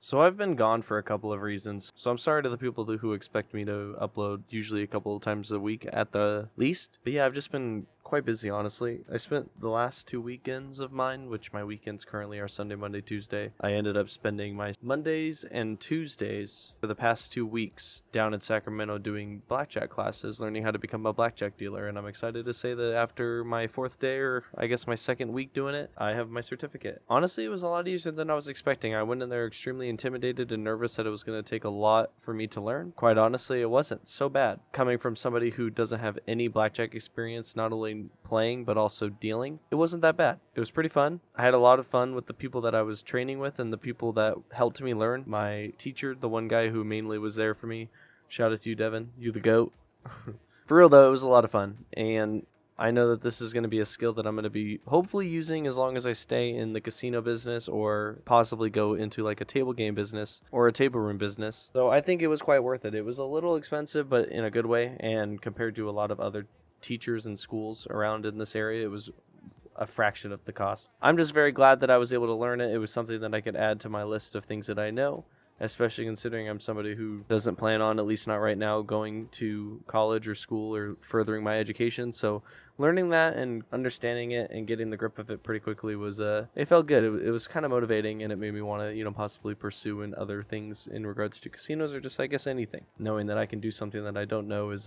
So I've been gone for a couple of reasons. So I'm sorry to the people who expect me to upload usually a couple of times a week at the least. But yeah, I've just been quite busy, honestly. I spent the last 2 weekends of mine, which my weekends currently are Sunday, Monday, Tuesday. I ended up spending my Mondays and Tuesdays for the past 2 weeks down in Sacramento doing blackjack classes, learning how to become a blackjack dealer. And I'm excited to say that after my fourth day, or I guess my second week doing it, I have my certificate. Honestly, it was a lot easier than I was expecting. I went in there extremely intimidated and nervous that it was going to take a lot for me to learn. Quite honestly, it wasn't so bad. Coming from somebody who doesn't have any blackjack experience, not only playing but also dealing, it wasn't that bad. It was pretty fun. I had a lot of fun with the people that I was training with and the people that helped me learn. My teacher, the one guy who mainly was there for me, shout out to you, Devin. You the GOAT. For real though, it was a lot of fun, and I know that this is going to be a skill that I'm going to be hopefully using as long as I stay in the casino business or possibly go into like a table game business or a table room business. So I think it was quite worth it. It was a little expensive, but in a good way. And compared to a lot of other teachers and schools around in this area, it was a fraction of the cost. I'm just very glad that I was able to learn it. It was something that I could add to my list of things that I know, especially considering I'm somebody who doesn't plan on, at least not right now, going to college or school or furthering my education. So learning that and understanding it and getting the grip of it pretty quickly was, it felt good. It was kind of motivating, and it made me want to, possibly pursue in other things in regards to casinos or just, I guess, anything. Knowing that I can do something that I don't know is,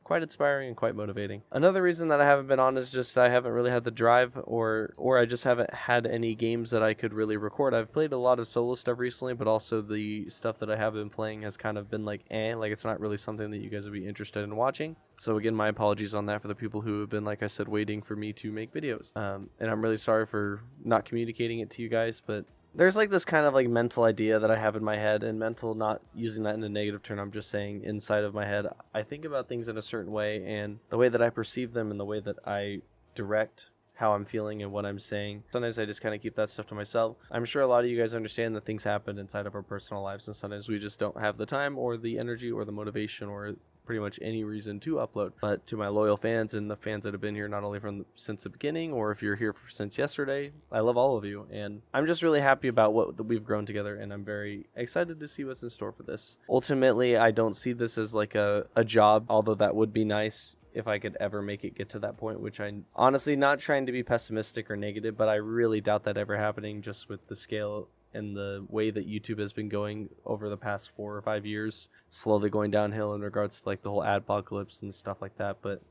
quite inspiring and quite motivating. Another reason that I haven't been on is just I haven't really had the drive, or I just haven't had any games that I could really record. I've played a lot of solo stuff recently, but also the stuff that I have been playing has kind of been like it's not really something that you guys would be interested in watching. So again, my apologies on that for the people who have been, like I said, waiting for me to make videos. And I'm really sorry for not communicating it to you guys, but there's like this kind of like mental idea that I have in my head, and mental, not using that in a negative term, I'm just saying inside of my head, I think about things in a certain way, and the way that I perceive them and the way that I direct how I'm feeling and what I'm saying. Sometimes I just kind of keep that stuff to myself. I'm sure a lot of you guys understand that things happen inside of our personal lives, and sometimes we just don't have the time or the energy or the motivation or pretty much any reason to upload. But to my loyal fans and the fans that have been here not only since the beginning, or if you're here since yesterday, I love all of you, and I'm just really happy about what we've grown together, and I'm very excited to see what's in store for this. Ultimately, I don't see this as like a job, although that would be nice if I could ever make it get to that point, which I honestly, not trying to be pessimistic or negative, but I really doubt that ever happening, just with the scale and the way that YouTube has been going over the past 4 or 5 years, slowly going downhill in regards to like the whole adpocalypse and stuff like that. But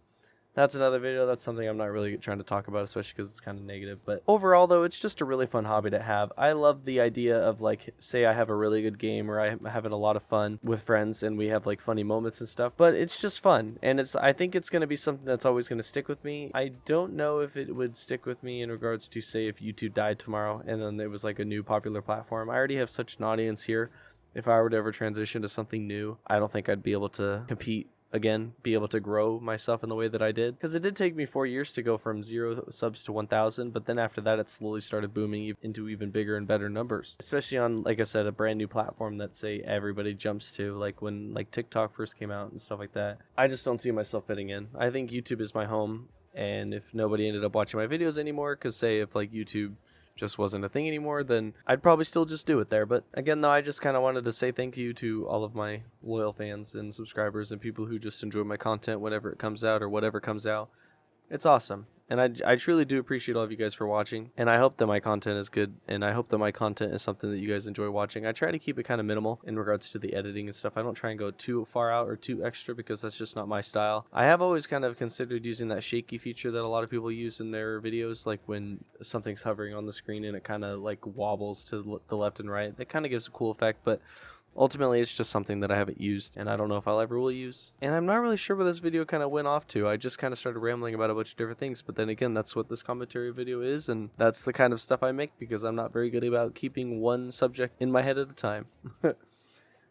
that's another video. That's something I'm not really trying to talk about, especially because it's kind of negative. But overall, though, it's just a really fun hobby to have. I love the idea of, like, say I have a really good game, or I'm having a lot of fun with friends and we have like funny moments and stuff, but it's just fun. And I think it's going to be something that's always going to stick with me. I don't know if it would stick with me in regards to, say, if YouTube died tomorrow and then there was like a new popular platform. I already have such an audience here. If I were to ever transition to something new, I don't think I'd be able to compete again, be able to grow myself in the way that I did, because it did take me 4 years to go from 0 subs to 1,000, but then after that it slowly started booming into even bigger and better numbers, especially on, like I said, a brand new platform that, say, everybody jumps to, like when like TikTok first came out and stuff like that. I just don't see myself fitting in. I think YouTube is my home, and if nobody ended up watching my videos anymore, because say if like YouTube just wasn't a thing anymore, then I'd probably still just do it there. But again, though, I just kind of wanted to say thank you to all of my loyal fans and subscribers and people who just enjoy my content whenever it comes out or whatever comes out. It's awesome. And I truly do appreciate all of you guys for watching. And I hope that my content is good. And I hope that my content is something that you guys enjoy watching. I try to keep it kind of minimal in regards to the editing and stuff. I don't try and go too far out or too extra, because that's just not my style. I have always kind of considered using that shaky feature that a lot of people use in their videos, like when something's hovering on the screen and it kind of like wobbles to the left and right. That kind of gives a cool effect, but ultimately, it's just something that I haven't used, and I don't know if I'll ever will use. And I'm not really sure where this video kind of went off to. I just kind of started rambling about a bunch of different things, but then again, that's what this commentary video is, and that's the kind of stuff I make, because I'm not very good about keeping one subject in my head at a time.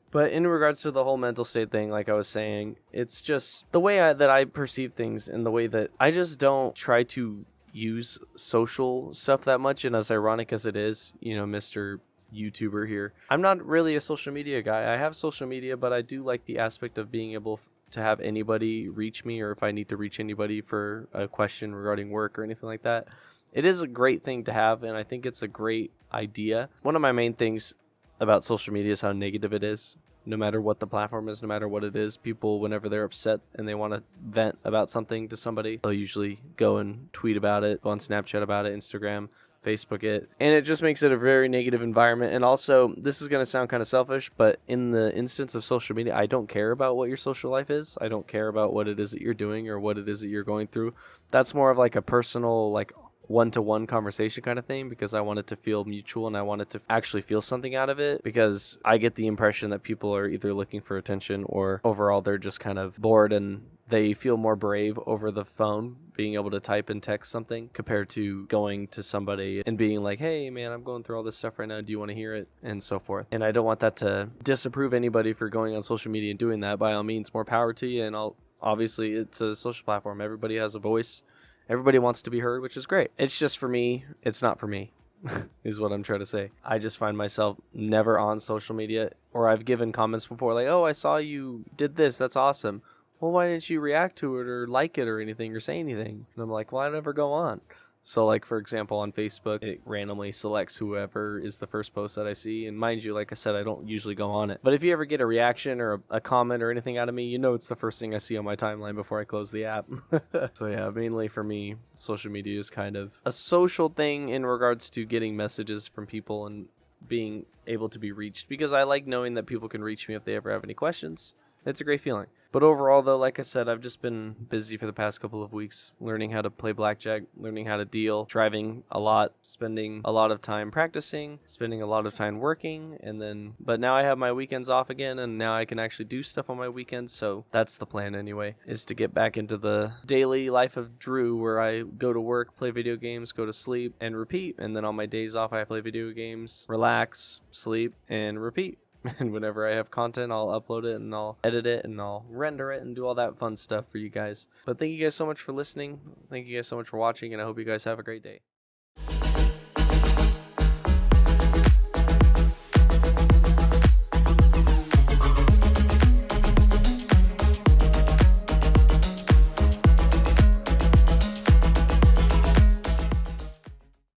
But in regards to the whole mental state thing, like I was saying, it's just the way that I perceive things, and the way that I just don't try to use social stuff that much. And as ironic as it is, Mr. YouTuber here, I'm not really a social media guy. I have social media, but I do like the aspect of being able to have anybody reach me, or if I need to reach anybody for a question regarding work or anything like that. It is a great thing to have, and I think it's a great idea. One of my main things about social media is how negative it is. No matter what the platform is, no matter what it is, people, whenever they're upset and they want to vent about something to somebody, they'll usually go and tweet about it, go on Snapchat about it, Instagram, Facebook it. And it just makes it a very negative environment. And also, this is going to sound kind of selfish, but in the instance of social media, I don't care about what your social life is. I don't care about what it is that you're doing or what it is that you're going through. That's more of like a personal, like, one-to-one conversation kind of thing, because I want it to feel mutual and I want it to actually feel something out of it, because I get the impression that people are either looking for attention or overall they're just kind of bored and they feel more brave over the phone, being able to type and text something compared to going to somebody and being like, hey man, I'm going through all this stuff right now, do you want to hear it, and so forth. And I don't want that to disapprove anybody for going on social media and doing that. By all means, more power to you. And obviously it's a social platform, everybody has a voice. Everybody wants to be heard, which is great. It's just for me. It's not for me, is what I'm trying to say. I just find myself never on social media, or I've given comments before like, oh, I saw you did this. That's awesome. Well, why didn't you react to it or like it or anything or say anything? And I'm like, well, I never go on. So, like, for example, on Facebook, it randomly selects whoever is the first post that I see. And mind you, like I said, I don't usually go on it. But if you ever get a reaction or a comment or anything out of me, you know it's the first thing I see on my timeline before I close the app. So, yeah, mainly for me, social media is kind of a social thing in regards to getting messages from people and being able to be reached. Because I like knowing that people can reach me if they ever have any questions. It's a great feeling. But overall, though, like I said, I've just been busy for the past couple of weeks, learning how to play blackjack, learning how to deal, driving a lot, spending a lot of time practicing, spending a lot of time working, but now I have my weekends off again, and now I can actually do stuff on my weekends, so that's the plan anyway, is to get back into the daily life of Drew, where I go to work, play video games, go to sleep, and repeat, and then on my days off, I play video games, relax, sleep, and repeat. And whenever I have content, I'll upload it and I'll edit it and I'll render it and do all that fun stuff for you guys. But thank you guys so much for listening. Thank you guys so much for watching, and I hope you guys have a great day.